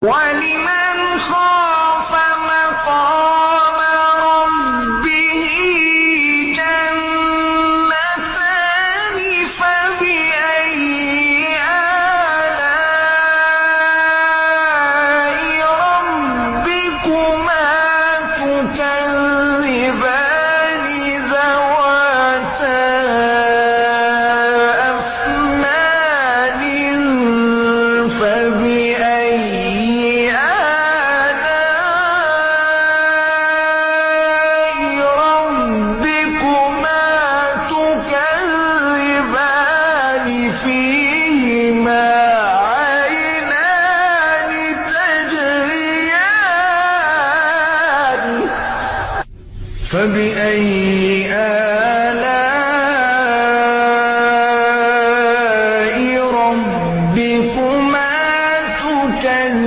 ولمن خاف مقام ربه جنتان فبأي آلاء ربكما تكذبان ذواتا أفنان فبأي آلاء ربكما تكذبان فيهما عينان تجريان فبأي